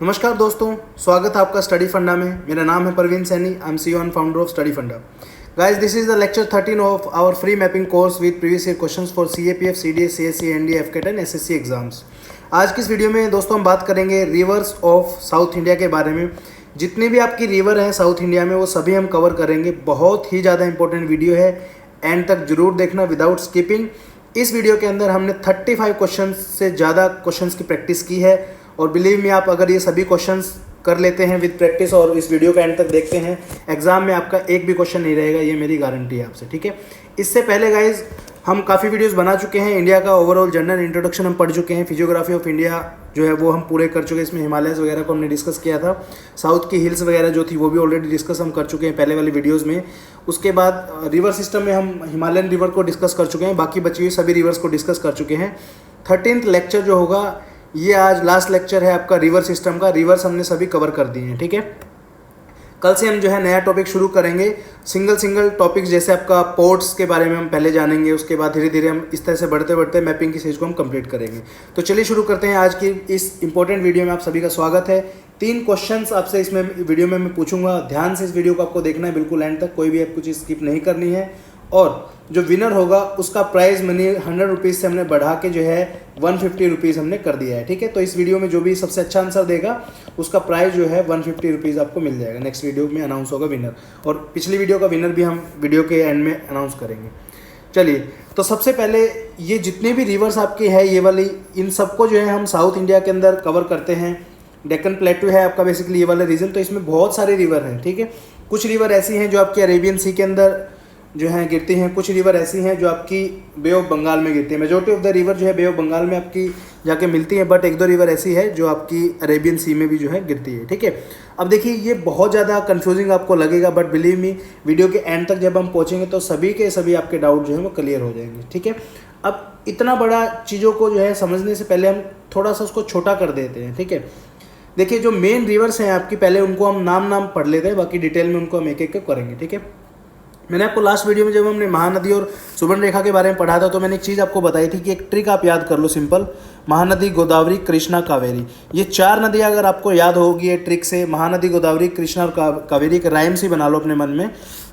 नमस्कार दोस्तों, स्वागत है आपका स्टडी फंडा में। मेरा नाम है Parveen Saini. I am CEO and founder of study funda. Guys, this is the lecture 13 of our free mapping course with previous year questions for CAPF, CDS, CSC, NDA, AFCAT and SSC exams. आज की इस video में दोस्तों हम बात करेंगे reverse of south India के बारे में। जितनी भी आपकी रिवर हैं साउथ इंडिया में वो सभी हम कवर करेंगे। बहुत ही ज़्यादा इंपॉर्टेंट वीडियो है, एंड तक जरूर देखना विदाउट स्किपिंग। इस वीडियो के अंदर हमने 35 क्वेश्चन से ज़्यादा क्वेश्चंस की प्रैक्टिस की है, और बिलीव मी, आप अगर ये सभी क्वेश्चंस कर लेते हैं विद प्रैक्टिस और इस वीडियो का एंड तक देखते हैं, एग्जाम में आपका एक भी क्वेश्चन नहीं रहेगा, ये मेरी गारंटी है आपसे। ठीक है, इससे पहले गाइज हम काफ़ी वीडियोस बना चुके हैं। इंडिया का ओवरऑल जनरल इंट्रोडक्शन हम पढ़ चुके हैं। फिजियोग्राफी ऑफ इंडिया जो है वो हम पूरे कर चुके हैं। इसमें हिमालयस वगैरह को हमने डिस्कस किया था। साउथ की हिल्स वगैरह जो थी वो भी ऑलरेडी डिस्कस हम कर चुके हैं पहले वाली वीडियोज़ में। उसके बाद रिवर सिस्टम में हम हिमालयन रिवर को डिस्कस कर चुके हैं। बाकी बची हुई सभी रिवर्स को डिस्कस कर चुके हैं। 13th लेक्चर जो होगा ये आज लास्ट लेक्चर है आपका रिवर सिस्टम का। रिवर्स हमने सभी कवर कर दिए हैं। ठीक है, कल से हम जो है नया टॉपिक शुरू करेंगे। सिंगल टॉपिक्स जैसे आपका पोर्ट्स के बारे में हम पहले जानेंगे, उसके बाद धीरे धीरे हम इस तरह से बढ़ते बढ़ते मैपिंग की स्टेज को हम कंप्लीट करेंगे। तो चलिए शुरू करते हैं। आज की इस इंपॉर्टेंट वीडियो में आप सभी का स्वागत है। 3 क्वेश्चंस आपसे इसमें वीडियो में मैं पूछूंगा। ध्यान से इस वीडियो को आपको देखना है बिल्कुल एंड तक, कोई भी आपको चीज़ स्किप नहीं करनी है। और जो विनर होगा उसका प्राइस मनी 100 रुपीज़ से हमने बढ़ा के जो है 150 रुपीज़ हमने कर दिया है। ठीक है, तो इस वीडियो में जो भी सबसे अच्छा आंसर देगा उसका प्राइस जो है 150 रुपीज़ आपको मिल जाएगा। नेक्स्ट वीडियो में अनाउंस होगा विनर, और पिछली वीडियो का विनर भी हम वीडियो के एंड में अनाउंस करेंगे। चलिए, तो सबसे पहले ये जितने भी रिवर्स आपके हैं ये वाली, इन सबको जो है हम साउथ इंडिया के अंदर कवर करते हैं। डेक्कन प्लेटू है आपका बेसिकली ये वाला रीजन, तो इसमें बहुत सारे रिवर हैं। ठीक है, कुछ रिवर ऐसी हैं जो आपकी अरेबियन सी के अंदर जो है गिरती हैं, कुछ रिवर ऐसी हैं जो आपकी बे ऑफ बंगाल में गिरती है। मेजॉरिटी ऑफ द रिवर जो है बे ऑफ बंगाल में आपकी जाके मिलती है, बट 1-2 रिवर ऐसी है जो आपकी अरेबियन सी में भी जो है गिरती है। ठीक है, अब देखिए ये बहुत ज़्यादा कंफ्यूजिंग आपको लगेगा, बट बिलीव मी, वीडियो के एंड तक जब हम पहुँचेंगे तो सभी के सभी आपके डाउट जो है वो क्लियर हो जाएंगे। ठीक है, अब इतना बड़ा चीज़ों को जो है समझने से पहले हम थोड़ा सा उसको छोटा कर देते हैं। ठीक है, देखिए जो मेन रिवर्स हैं आपकी, पहले उनको हम नाम पढ़ लेते हैं, बाकी डिटेल में उनको हम एक एक करेंगे। ठीक है, मैंने आपको लास्ट वीडियो में जब हमने महानदी और सुवर्ण रेखा के बारे में पढ़ा था तो मैंने एक चीज़ आपको बताई थी कि एक ट्रिक आप याद कर लो सिंपल। महानदी, गोदावरी, कृष्णा, कावेरी, ये 4 नदियाँ अगर आपको याद होगी ये ट्रिक से, महानदी, गोदावरी, कृष्णा और कावेरी के राइम से बना लो अपने मन में,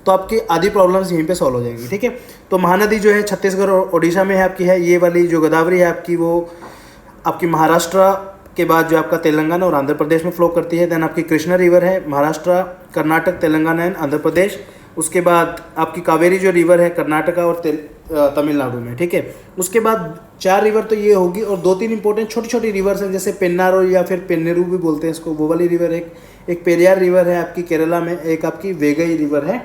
तो आपकी आधी प्रॉब्लम्स यहीं पे सॉल्व हो जाएंगी। ठीक है, तो महानदी जो है छत्तीसगढ़ और ओडिशा में है आपकी है ये वाली। जो गोदावरी है आपकी वो आपकी महाराष्ट्र के बाद जो आपका तेलंगाना और आंध्र प्रदेश में फ्लो करती है। देन आपकी कृष्णा रिवर है महाराष्ट्र, कर्नाटक, तेलंगाना एंड आंध्र प्रदेश। उसके बाद आपकी कावेरी जो रिवर है कर्नाटका और तमिलनाडु में। ठीक है, उसके बाद 4 रिवर तो ये होगी, और 2-3 इंपॉर्टेंट छोटी छोटी रिवर्स हैं जैसे पेन्नार और या फिर पेन्नेरू भी बोलते हैं इसको, वो वाली रिवर। एक पेरियार रिवर है आपकी केरला में, एक आपकी वेगई रिवर है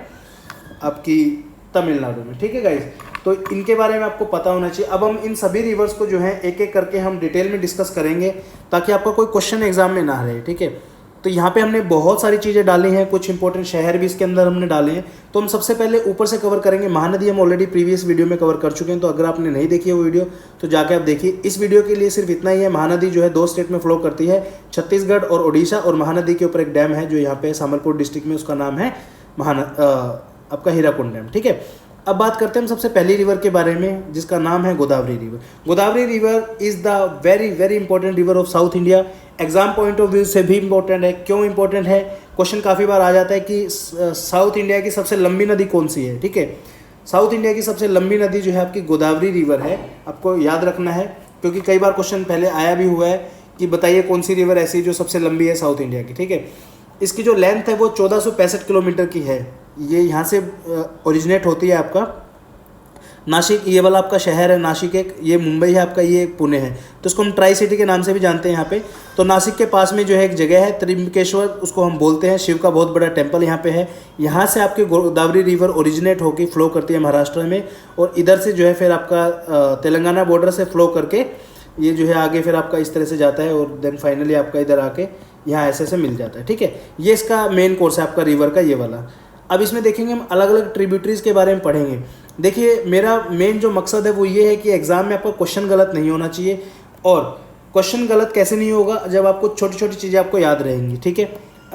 आपकी तमिलनाडु में। ठीक है गाइज, तो इनके बारे में आपको पता होना चाहिए। अब हम इन सभी रिवर्स को जो है एक एक करके हम डिटेल में डिस्कस करेंगे ताकि आपका कोई क्वेश्चन एग्जाम में ना रहे। ठीक है, तो यहाँ पे हमने बहुत सारी चीज़ें डाली हैं, कुछ इंपॉर्टेंट शहर भी इसके अंदर हमने डाले हैं। तो हम सबसे पहले ऊपर से कवर करेंगे। महानदी हम ऑलरेडी प्रीवियस वीडियो में कवर कर चुके हैं, तो अगर आपने नहीं देखी है वो वीडियो तो जाके आप देखिए। इस वीडियो के लिए सिर्फ इतना ही है। महानदी जो है 2 स्टेट में फ्लो करती है, छत्तीसगढ़ और ओडिशा, और महानदी के ऊपर एक डैम है जो यहाँ पे सम्बलपुर डिस्ट्रिक्ट में, उसका नाम है आपका हीराकुंड डैम। ठीक है, अब बात करते हैं हम सबसे पहली रिवर के बारे में जिसका नाम है Godavari river. Godavari river is the very important river of south India. Exam point of view से भी इंपॉर्टेंट है। क्यों इंपॉर्टेंट है? क्वेश्चन काफ़ी बार आ जाता है कि साउथ इंडिया की सबसे लंबी नदी कौन सी है। ठीक है, साउथ इंडिया की सबसे लंबी नदी जो है आपकी गोदावरी रिवर है, आपको याद रखना है, क्योंकि कई बार क्वेश्चन पहले आया भी हुआ है कि बताइए कौन सी रिवर ऐसी जो सबसे लंबी है साउथ इंडिया की। ठीक है, इसकी जो लेंथ है वो 1465 किलोमीटर की है। ये यहाँ से ओरिजिनेट होती है आपका नासिक, ये वाला आपका शहर है नासिक, एक ये मुंबई है आपका, ये पुणे है, तो इसको हम ट्राई सिटी के नाम से भी जानते हैं यहाँ पे। तो नासिक के पास में जो है एक जगह है त्रिम्बकेश्वर, उसको हम बोलते हैं, शिव का बहुत बड़ा टेम्पल यहाँ पे है। यहाँ से आपकी गोदावरी रिवर ओरिजिनेट होकर फ्लो करती है महाराष्ट्र में, और इधर से जो है फिर आपका तेलंगाना बॉर्डर से फ्लो करके ये जो है आगे फिर आपका इस तरह से जाता है, और देन फाइनली आपका इधर आके यहाँ ऐसे मिल जाता है। ठीक है, ये इसका मेन कोर्स है आपका रिवर का ये वाला। अब इसमें देखेंगे हम अलग अलग ट्रिब्यूटरीज के बारे में पढ़ेंगे। देखिए मेरा मेन जो मकसद है वो ये है कि एग्जाम में आपका क्वेश्चन गलत नहीं होना चाहिए, और क्वेश्चन गलत कैसे नहीं होगा जब आपको छोटी छोटी चीज़ें आपको याद रहेंगी। ठीक है,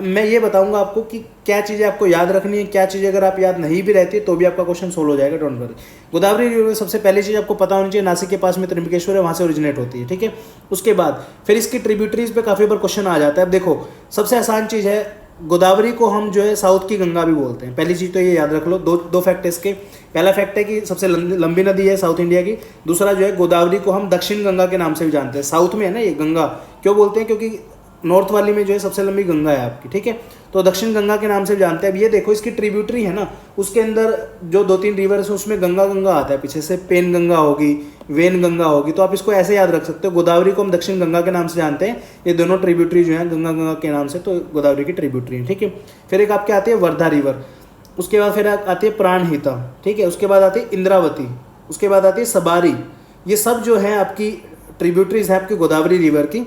मैं ये बताऊंगा आपको कि क्या चीज़ें आपको याद रखनी है, क्या चीज़ें अगर आप याद नहीं भी रहती तो भी आपका क्वेश्चन सोल्व हो जाएगा, डोंट वरी। गोदावरी रिवर सबसे पहली चीज़ आपको पता होनी चाहिए, नासिक के पास में त्र्यंबकेश्वर है, वहाँ से ओरिजिनेट होती है, ठीक है। उसके बाद फिर इसकी ट्रिब्यूटरीज पे काफ़ी बार क्वेश्चन आ जाता है। अब देखो सबसे आसान चीज़ है, गोदावरी को हम जो है साउथ की गंगा भी बोलते हैं, पहली चीज़ तो ये याद रख लो। दो फैक्ट है इसके। पहला फैक्ट है कि सबसे लंबी नदी है साउथ इंडिया की। दूसरा जो है गोदावरी को हम दक्षिण गंगा के नाम से भी जानते हैं। साउथ में है ना ये गंगा, क्यों बोलते हैं, क्योंकि नॉर्थ वाली में जो है सबसे लंबी गंगा है आपकी, ठीक है। तो दक्षिण गंगा के नाम से भी जानते हैं। अब ये देखो इसकी ट्रिब्यूटरी है ना, उसके अंदर जो 2-3 रिवर्स है उसमें गंगा गंगा आता है पीछे से, पेन गंगा होगी, वेन गंगा होगी। तो आप इसको ऐसे याद रख सकते हो, गोदावरी को हम दक्षिण गंगा के नाम से जानते हैं, ये दोनों ट्रिब्यूटरी जो है गंगा गंगा के नाम से, तो गोदावरी की ट्रिब्यूटरी है, ठीक है। फिर एक आपके आती है वर्धा रिवर, उसके बाद फिर आती है प्राणहिता, ठीक है। उसके बाद आती है इंद्रावती, उसके बाद आती है सबारी। ये सब जो है आपकी ट्रिब्यूटरीज है आपकी गोदावरी रिवर की।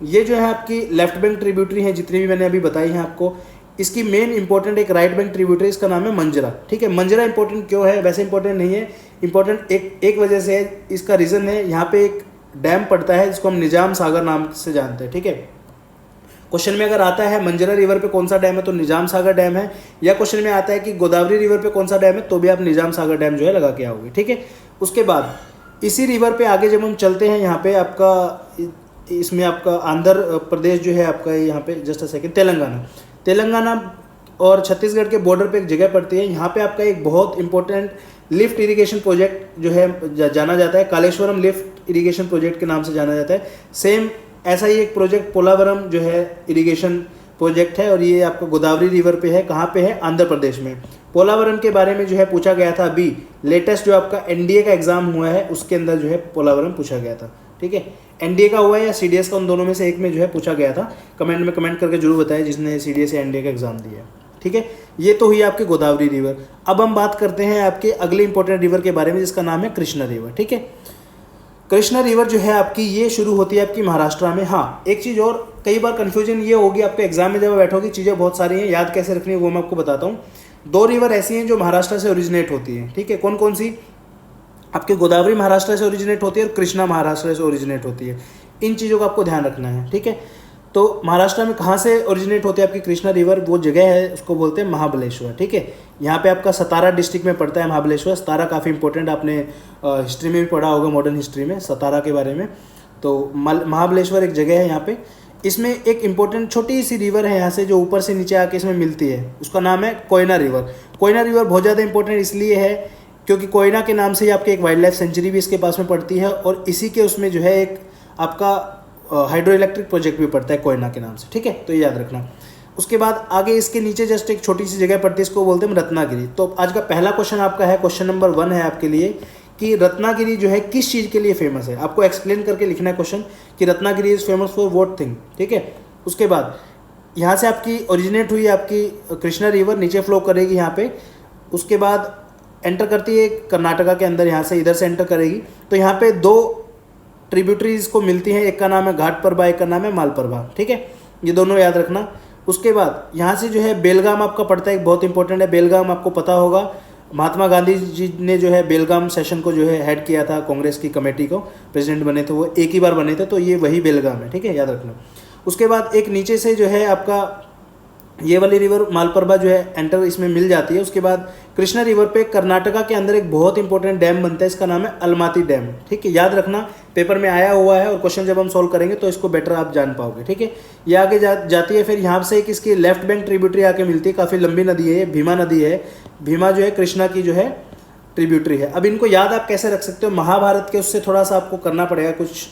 ये जो है आपकी लेफ्ट बैंक ट्रिब्यूटरी है जितनी भी मैंने अभी बताई है आपको। इसकी मेन इंपॉर्टेंट एक राइट बैंक ट्रिब्यूटरी, इसका नाम है मंजरा, ठीक है। मंजरा इंपॉर्टेंट क्यों है, वैसे इंपॉर्टेंट नहीं है, इंपॉर्टेंट एक वजह से है। इसका रीज़न है यहाँ पे एक डैम पड़ता है जिसको हम निजाम सागर नाम से जानते हैं, ठीक है। क्वेश्चन में अगर आता है मंजरा रिवर पे कौन सा डैम है तो निजाम सागर डैम है, या क्वेश्चन में आता है कि गोदावरी रिवर पे कौन सा डैम है तो भी आप निजाम सागर डैम जो है लगा के आओगे, ठीक है। उसके बाद इसी रिवर पे आगे जब हम चलते हैं, यहाँ पे आपका इसमें आपका आंध्र प्रदेश जो है आपका, यहाँ पे जस्ट अ सेकेंड, तेलंगाना और छत्तीसगढ़ के बॉर्डर पे एक जगह पड़ती है। यहाँ पे आपका एक बहुत इंपॉर्टेंट लिफ्ट इरिगेशन प्रोजेक्ट जो है जाना जाता है, कालेश्वरम लिफ्ट इरिगेशन प्रोजेक्ट के नाम से जाना जाता है। सेम ऐसा ही एक प्रोजेक्ट पोलावरम जो है इरिगेशन प्रोजेक्ट है, और ये आपका गोदावरी रिवर पे है। कहाँ पे है, आंध्र प्रदेश में। पोलावरम के बारे में जो है पूछा गया था अभी लेटेस्ट, जो आपका एनडीए का एग्जाम हुआ है उसके अंदर जो है पोलावरम पूछा गया था, ठीक है। एनडीए का हुआ है या सीडीएस का, उन दोनों में से एक में जो है पूछा गया था। कमेंट में कमेंट करके जरूर बताएं जिसने सीडीएस या एनडीए का एग्जाम दिया है, ठीक है। ये तो हुई आपकी गोदावरी रिवर। अब हम बात करते हैं आपके अगले इंपॉर्टेंट रिवर के बारे में जिसका नाम है कृष्णा रिवर, ठीक है। कृष्णा रिवर जो है आपकी ये शुरू होती है आपकी महाराष्ट्र में। हाँ, एक चीज़ और, कई बार कन्फ्यूजन ये होगी आपके एग्जाम में जब आप बैठोगे, चीज़ें बहुत सारी हैं, याद कैसे रखनी है वो मैं आपको बताता हूँ। 2 रिवर ऐसी हैं जो महाराष्ट्र से ओरिजिनेट होती हैं, ठीक है। कौन कौन सी, आपके गोदावरी महाराष्ट्र से ओरिजिनेट होती है और कृष्णा महाराष्ट्र से ओरिजिनेट होती है। इन चीज़ों का आपको ध्यान रखना है, ठीक है। तो महाराष्ट्र में कहाँ से ओरिजिनेट होती है आपकी कृष्णा रिवर, वो जगह है उसको बोलते हैं महाबलेश्वर, ठीक है। यहाँ पे आपका सतारा डिस्ट्रिक्ट में पड़ता है महाबलेश्वर। सतारा काफ़ी इंपॉर्टेंट, आपने हिस्ट्री में भी पढ़ा होगा, मॉडर्न हिस्ट्री में सतारा के बारे में। तो महाबलेश्वर एक जगह है यहाँ पे। इसमें एक इंपॉर्टेंट छोटी सी रिवर है यहाँ से जो ऊपर से नीचे आके इसमें मिलती है, उसका नाम है कोयना रिवर। कोयना रिवर बहुत ज़्यादा इंपॉर्टेंट इसलिए है क्योंकि कोयना के नाम से ही आपके एक वाइल्ड लाइफ सेंचुरी भी इसके पास में पड़ती है, और इसी के उसमें जो है एक आपका हाइड्रो इलेक्ट्रिक प्रोजेक्ट भी पड़ता है कोयना के नाम से, ठीक है। तो ये याद रखना। उसके बाद आगे इसके नीचे जस्ट एक छोटी सी जगह पड़ती है, इसको बोलते हैं रत्नागिरी। तो आज का पहला क्वेश्चन आपका है, क्वेश्चन नंबर 1 है आपके लिए कि रत्नागिरी जो है किस चीज़ के लिए फेमस है। आपको एक्सप्लेन करके लिखना है क्वेश्चन कि Ratnagiri is famous for what thing, ठीक है। उसके बाद यहाँ से आपकी ओरिजिनेट हुई आपकी कृष्णा रिवर, नीचे फ्लो करेगी यहाँ पे। उसके बाद एंटर करती है कर्नाटका के अंदर, यहाँ से इधर से एंटर करेगी। तो यहाँ पे 2 ट्रिब्यूटरीज को मिलती हैं, एक का नाम है घाटप्रभा, एक का नाम है मालप्रभा, ठीक है। ये दोनों याद रखना। उसके बाद यहाँ से जो है बेलगाम आपका पड़ता है, एक बहुत इंपॉर्टेंट है बेलगाम, आपको पता होगा महात्मा गांधी जी ने जो है बेलगाम सेशन को जो है हेड किया था, कांग्रेस की कमेटी को प्रेसिडेंट बने थे, वो एक ही बार बने थे, तो ये वही बेलगाम है, ठीक है, याद रखना। उसके बाद एक नीचे से जो है आपका ये वाली रिवर मालप्रभा जो है एंटर इसमें मिल जाती है। उसके बाद कृष्णा रिवर पे कर्नाटका के अंदर एक बहुत इंपॉर्टेंट डैम बनता है, इसका नाम है अलमाती डैम, ठीक है, याद रखना, पेपर में आया हुआ है और क्वेश्चन जब हम सॉल्व करेंगे तो इसको बेटर आप जान पाओगे, ठीक है। ये आगे जाती है, फिर यहाँ से एक इसकी लेफ्ट बैंक ट्रिब्यूटरी आके मिलती है, काफ़ी लंबी नदी है, भीमा नदी है। भीमा जो है कृष्णा की जो है ट्रिब्यूटरी है। अब इनको याद आप कैसे रख सकते हो, महाभारत के उससे थोड़ा सा आपको करना पड़ेगा कुछ,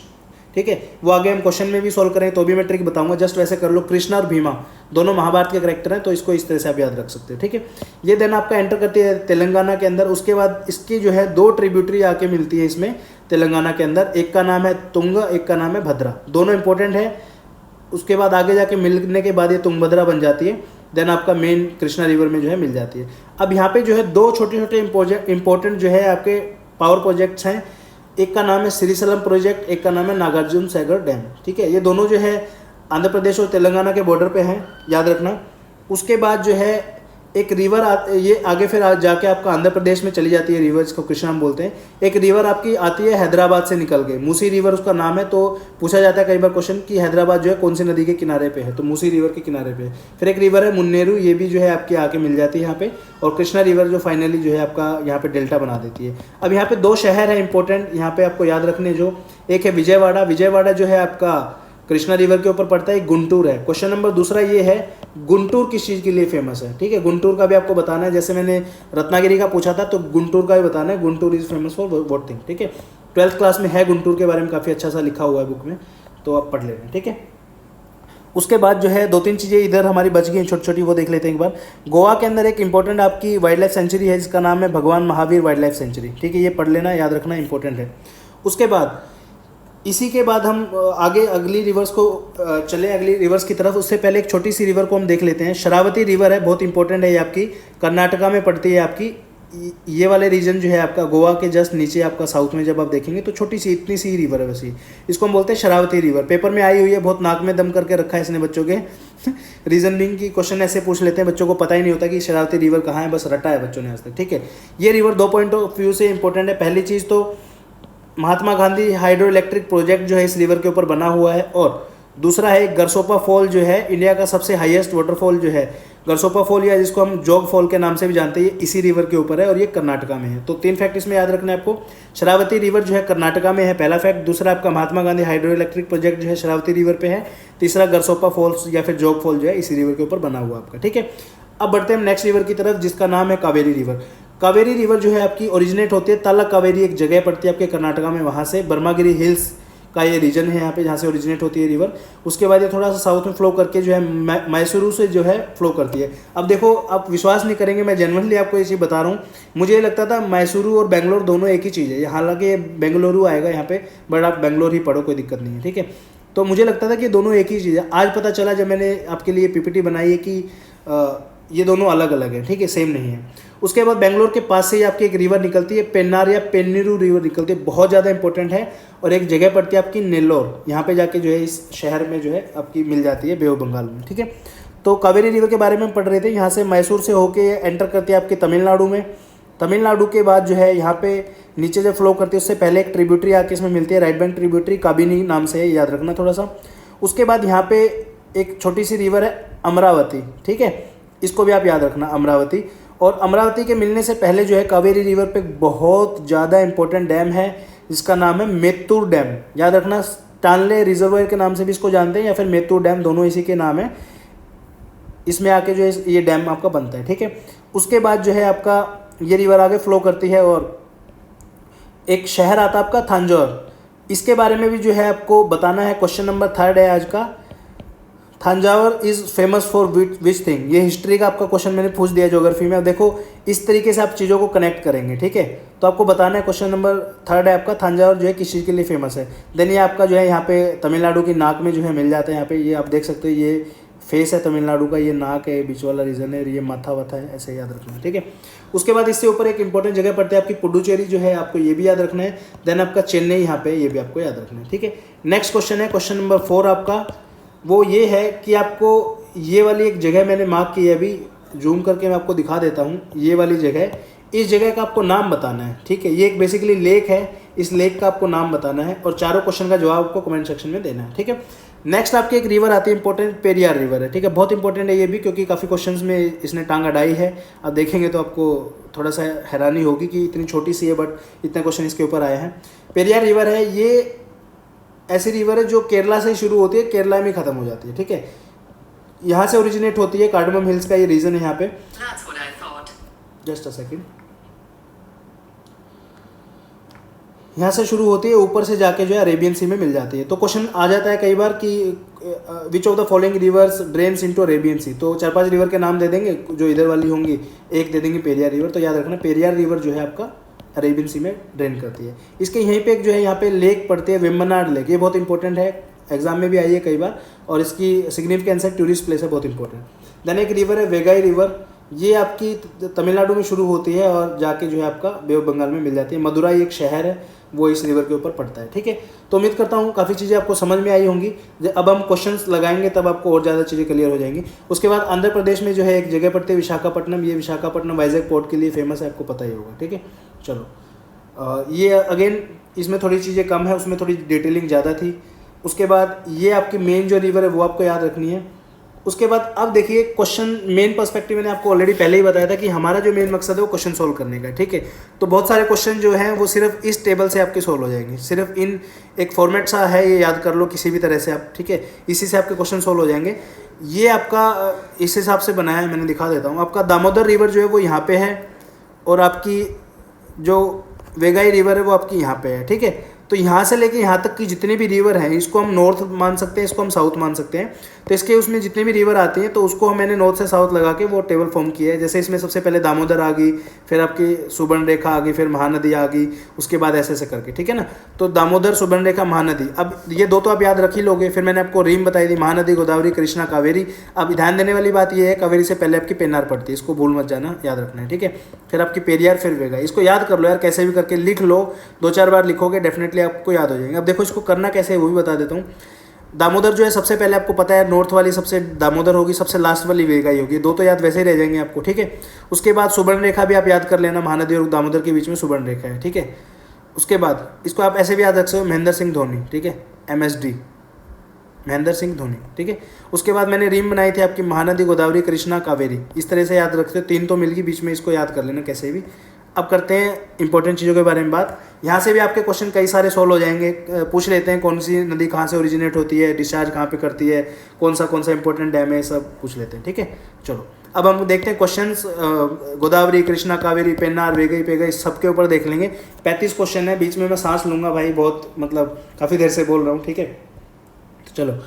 ठीक है, वो आगे हम क्वेश्चन में भी सॉल्व करें तो भी मैं ट्रिक बताऊंगा, जस्ट वैसे कर लो। कृष्णा और भीमा दोनों महाभारत के कैरेक्टर हैं, तो इसको इस तरह से आप याद रख सकते हो, ठीक है। ये देन आपका एंटर करती है तेलंगाना के अंदर। उसके बाद इसकी जो है 2 ट्रिब्यूटरी आके मिलती है इसमें तेलंगाना के अंदर, एक का नाम है तुंग, एक का नाम है भद्रा, दोनों इंपॉर्टेंट है। उसके बाद आगे जाके मिलने के बाद ये तुंगभद्रा बन जाती है, देन आपका मेन कृष्णा रिवर में जो है मिल जाती है। अब यहाँ पे जो है 2 छोटे छोटे इंपॉर्टेंट जो है आपके पावर प्रोजेक्ट्स हैं, एक का नाम है श्रीशैलम प्रोजेक्ट, एक का नाम है नागार्जुन सागर डैम, ठीक है। ये दोनों जो है आंध्र प्रदेश और तेलंगाना के बॉर्डर पे हैं, याद रखना। उसके बाद जो है एक रिवर ये आगे फिर जाके आपका आंध्र प्रदेश में चली जाती है, रिवर्स को कृष्णा हम बोलते हैं। एक रिवर आपकी आती है हैदराबाद से निकल के, मूसी रिवर उसका नाम है। तो पूछा जाता है कई बार क्वेश्चन कि हैदराबाद जो है कौन सी नदी के किनारे पे है, तो मूसी रिवर के किनारे पे है। फिर एक रिवर है मुन्नेरू, ये भी जो है आपके आके मिल जाती है यहाँ पे। और कृष्णा रिवर जो फाइनली जो है आपका यहाँ पे डेल्टा बना देती है। अब यहाँ पे 2 शहर है इंपॉर्टेंट यहाँ पे आपको याद रखने, जो एक है विजयवाड़ा। विजयवाड़ा जो है आपका कृष्णा रिवर के ऊपर पड़ता है। गुंटूर है। क्वेश्चन नंबर दूसरा ये है, गुंटूर किस चीज़ के लिए फेमस है, ठीक है। गुंटूर का भी आपको बताना है, जैसे मैंने रत्नागिरी का पूछा था तो गुंटूर का भी बताना है। Guntur is famous for what thing, ठीक है। 12th क्लास में है गुंटूर के बारे में काफ़ी अच्छा सा लिखा हुआ है बुक में, तो आप पढ़ लेना, ठीक है। उसके बाद जो है 2-3 चीज़ें इधर हमारी बच गई छोटी छोटी, वो देख लेते हैं एक बार। गोवा के अंदर एक इंपॉर्टेंट आपकी वाइल्ड लाइफ सेंचुरी है जिसका नाम है भगवान महावीर वाइल्ड लाइफ सेंचुरी, ठीक है। ये पढ़ लेना, याद रखना, इंपॉर्टेंट है। उसके बाद इसी के बाद हम आगे अगली रिवर्स को चले, अगली रिवर्स की तरफ। उससे पहले एक छोटी सी रिवर को हम देख लेते हैं। शरावती रिवर है, बहुत इंपॉर्टेंट है ये आपकी, कर्नाटका में पड़ती है आपकी। ये वाले रीजन जो है आपका गोवा के जस्ट नीचे आपका साउथ में जब आप देखेंगे तो छोटी सी इतनी सी रिवर है वैसे, इसको हम बोलते हैं शरावती रिवर। पेपर में आई हुई है, बहुत नाक में दम करके रखा है इसने बच्चों के रीजन बिंग की क्वेश्चन ऐसे पूछ लेते हैं, बच्चों को पता ही नहीं होता कि शरावती रिवर कहाँ है, बस रटा है बच्चों ने आज तक, ठीक है। ये रिवर 2 पॉइंट ऑफ व्यू से इंपॉर्टेंट है। पहली चीज़ तो Mahatma Gandhi hydro electric project जो है इस रिवर के ऊपर बना हुआ है। और दूसरा है गरसोपा फॉल जो है इंडिया का सबसे हाईएस्ट वाटरफॉल जो है गरसोपा फॉल, या जिसको हम जोग फॉल के नाम से भी जानते हैं, ये इसी रिवर के ऊपर है और ये कर्नाटका में है। तो 3 फैक्ट इसमें याद रखना है आपको। शरावती रिवर जो है कर्नाटका में है, पहला फैक्ट। दूसरा आपका Mahatma Gandhi hydro electric project जो है शरावती रिवर पे है। तीसरा गरसोपा फॉल्स या फिर जोग फॉल जो है इसी रिवर के ऊपर बना हुआ आपका, ठीक है। अब बढ़ते हैं हम नेक्स्ट रिवर की तरफ जिसका नाम है कावेरी रिवर। कावेरी रिवर जो है आपकी ओरिजिनेट होती है ताला कावेरी, एक जगह पड़ती है आपके कर्नाटका में, वहाँ से ब्रह्मागिरी हिल्स का ये रीजन है यहाँ पे जहाँ से ओरिजिनेट होती है रिवर। उसके बाद ये थोड़ा सा साउथ में फ्लो करके जो है मैसूरू से जो है फ्लो करती है। अब देखो आप विश्वास नहीं करेंगे, मैं जेन्युइनली आपको ये चीज़ बता रहा हूँ, मुझे ये लगता था मैसूरू और बेंगलोर दोनों एक ही चीज़ है। हालांकि ये बेंगलुरु आएगा यहाँ पे, बट आप बेंगलोर ही पढ़ो, कोई दिक्कत नहीं है, ठीक है। तो मुझे लगता था कि दोनों एक ही चीज़ है। आज पता चला जब मैंने आपके लिए पीपीटी बनाई है कि ये दोनों अलग अलग है, ठीक है, सेम नहीं है। उसके बाद बेंगलोर के पास से ही आपकी एक रिवर निकलती है, पेन्नार या पेन्नीरू रिवर निकलती है, बहुत ज़्यादा इंपॉर्टेंट है। और एक जगह पड़ती है आपकी नेल्लोर, यहाँ पे जाके जो है इस शहर में जो है आपकी मिल जाती है, बे ऑफ बंगाल में, ठीक है। तो कावेरी रिवर के बारे में हम पढ़ रहे थे। यहाँ से मैसूर से होके एंटर करती है आपकी तमिलनाडु में। तमिलनाडु के बाद जो है यहाँ पे नीचे जब फ्लो करती है उससे पहले एक ट्रिब्यूटरी आके इसमें मिलती है, राइट बैंक ट्रिब्यूटरी, काबिनी नाम से है, याद रखना थोड़ा सा। उसके बाद यहाँ पे एक छोटी सी रिवर है अमरावती, ठीक है, इसको भी आप याद रखना, अमरावती। और अमरावती के मिलने से पहले जो है कावेरी रिवर पे बहुत ज़्यादा इंपॉर्टेंट डैम है जिसका नाम है मेत्तूर डैम, याद रखना। स्टानले रिजर्वायर के नाम से भी इसको जानते हैं या फिर मेत्तूर डैम, दोनों इसी के नाम है। इसमें आके जो है ये डैम आपका बनता है, ठीक है। उसके बाद जो है आपका ये रिवर आगे फ्लो करती है और एक शहर आता है आपका थांजौर, इसके बारे में भी जो है आपको बताना है। क्वेश्चन नंबर 3 है आज का, Thanjavur is famous for which thing. ये हिस्ट्री का आपका क्वेश्चन मैंने पूछ दिया ज्योग्राफी में। अब देखो इस तरीके से आप चीज़ों को कनेक्ट करेंगे, ठीक है। तो आपको बताना है, क्वेश्चन नंबर 3 है आपका, थांजावुर जो है किस चीज़ के लिए फेमस है। देन ये आपका जो है यहाँ पे तमिलनाडु की नाक में जो है मिल जाता है, यहाँ पे ये आप देख सकते हो, ये फेस है तमिलनाडु का, ये नाक है, बीच वाला रीजन है, ये माथा वाथा है, ऐसे याद रखना है, ठीक है। उसके बाद इससे ऊपर एक इंपॉर्टेंट जगह पड़ती है आपकी पुडुचेरी जो है, आपको ये भी याद रखना है। देन आपका चेन्नई यहाँ पे, ये भी आपको याद रखना है, ठीक है। नेक्स्ट क्वेश्चन है, क्वेश्चन नंबर 4 आपका, वो ये है कि आपको ये वाली एक जगह मैंने मार्क की है, अभी जूम करके मैं आपको दिखा देता हूँ। ये वाली जगह, इस जगह का आपको नाम बताना है, ठीक है। ये एक बेसिकली लेक है, इस लेक का आपको नाम बताना है और चारों क्वेश्चन का जवाब आपको कमेंट सेक्शन में देना है, ठीक है। नेक्स्ट आपकी एक रिवर आती है इंपॉर्टेंट, पेरियार रिवर है, ठीक है। बहुत इंपॉर्टेंट है ये भी क्योंकि काफ़ी क्वेश्चंस में इसने टांग अड़ाई है। आप देखेंगे तो आपको थोड़ा सा हैरानी होगी कि इतनी छोटी सी है बट इतने क्वेश्चन इसके ऊपर आए हैं। पेरियार रिवर है, ये ऐसी रिवर है जो केरला से शुरू होती है, केरला में ख़त्म हो जाती है, ठीक है। यहाँ से ओरिजिनेट होती है, कार्डमम हिल्स का ये रीजन है यहाँ पे। जस्ट अ सेकेंड, यहाँ से शुरू होती है, ऊपर से जाके जो है अरेबियन सी में मिल जाती है। तो क्वेश्चन आ जाता है कई बार कि which of the following rivers drains into Arabian sea. तो 4-5 रिवर के नाम दे देंगे जो इधर वाली होंगी, एक दे देंगे पेरियार रिवर। तो याद रखना पेरियार रिवर जो है आपका अरेबियन सी में ड्रेन करती है। इसके यहीं पे एक जो है यहाँ पे लेक पड़ती है, वेम्बनाड लेक, ये बहुत इंपॉर्टेंट है, एग्जाम में भी आई है कई बार और इसकी सिग्निफिकेंस है, टूरिस्ट प्लेस है, बहुत इंपॉर्टेंट। देन एक रिवर है वेगाई रिवर, ये आपकी तमिलनाडु में शुरू होती है और जाके जो है आपका बे ऑफ बंगाल में मिल जाती है। मदुराई एक शहर है, वो इस रिवर के ऊपर पड़ता है। ठीक है, तो उम्मीद करता हूँ काफ़ी चीज़ें आपको समझ में आई होंगी। अब हम क्वेश्चंस लगाएंगे तब आपको और ज़्यादा चीज़ें क्लियर हो जाएंगी। उसके बाद आंध्र प्रदेश में जो है एक जगह पड़ती है विशाखापट्टनम, ये विशाखापट्टनम वाइजैक पोर्ट के लिए फेमस है, आपको पता ही होगा। ठीक है, चलो ये अगेन इसमें थोड़ी चीज़ें कम है, उसमें थोड़ी डिटेलिंग ज़्यादा थी। उसके बाद ये आपकी मेन जो रिवर है वो आपको याद रखनी है। उसके बाद अब देखिए क्वेश्चन मेन पर्सपेक्टिव मैंने आपको ऑलरेडी पहले ही बताया था कि हमारा जो मेन मकसद है वो क्वेश्चन सोल्व करने का। ठीक है, तो बहुत सारे क्वेश्चन जो हैं वो सिर्फ इस टेबल से आपके सोल्व हो जाएंगे, सिर्फ इन एक फॉर्मेट सा है, ये याद कर लो किसी भी तरह से आप। ठीक है, इसी से आपके क्वेश्चन सोल्व हो जाएंगे। ये आपका इस हिसाब से बनाया है, मैंने दिखा देता हूँ। आपका दामोदर रिवर जो है वो यहाँ पे है और आपकी जो वेगाई रिवर है वो आपकी यहाँ पे है। ठीक है, तो यहाँ से लेके यहाँ तक की जितने भी रिवर हैं इसको हम नॉर्थ मान सकते हैं, इसको हम साउथ मान सकते हैं। तो इसके उसमें जितने भी रिवर आती हैं तो उसको मैंने नॉर्थ से साउथ लगा के वो टेबल फॉर्म किया है। जैसे इसमें सबसे पहले दामोदर आ गई, फिर आपकी सुवर्णरेखा आ गई, फिर महानदी आ गई, उसके बाद ऐसे ऐसे करके। ठीक है ना, तो दामोदर, सुवर्णरेखा, महानदी। अब ये दो तो आप याद रख ही लोगे। फिर मैंने आपको रीम बताई थी, महानदी, गोदावरी, कृष्णा, कावेरी। अब ध्यान देने वाली बात ये है, कावेरी से पहले आपकी पेन्नार पड़ती है, इसको भूल मत जाना, याद रखना है। ठीक है, फिर आपकी पेरियार, फिर वेगा। इसको याद कर लो यार, कैसे भी करके लिख लो, 2-4 बार लिखोगे डेफिनेटली आपको याद हो जाएंगे। अब देखो इसको करना कैसे है वो भी बता देता हूँ। दामोदर जो है सबसे पहले आपको पता है नॉर्थ वाली सबसे दामोदर होगी, सबसे लास्ट वाली वेगाई होगी, दो तो याद वैसे ही रह जाएंगे आपको। ठीक है, उसके बाद सुवर्णरेखा भी आप याद कर लेना, महानदी और दामोदर के बीच में सुवर्णरेखा है। ठीक है, उसके बाद इसको आप ऐसे भी याद रख सकते हो, महेंद्र सिंह धोनी। ठीक है, MSD, महेंद्र सिंह धोनी। ठीक है, उसके बाद मैंने रीम बनाई थी आपकी महानदी, गोदावरी, कृष्णा, कावेरी। इस तरह से याद रखते हो, 3 तो मिल गई, बीच में इसको याद कर लेना कैसे भी। अब करते हैं इंपॉर्टेंट चीज़ों के बारे में बात। यहाँ से भी आपके क्वेश्चन कई सारे सॉल्व हो जाएंगे। पूछ लेते हैं कौन सी नदी कहाँ से ओरिजिनेट होती है, डिस्चार्ज कहाँ पे करती है, कौन सा इंपॉर्टेंट डैम है, सब पूछ लेते हैं। ठीक है, चलो अब हम देखते हैं क्वेश्चंस। गोदावरी, कृष्णा, कावेरी, पेन्नार, वेगई, पेगई सबके ऊपर देख लेंगे। 35 क्वेश्चन है, बीच में मैं सांस लूँगा भाई, बहुत मतलब काफ़ी देर से बोल रहा हूँ। ठीक है, तो चलो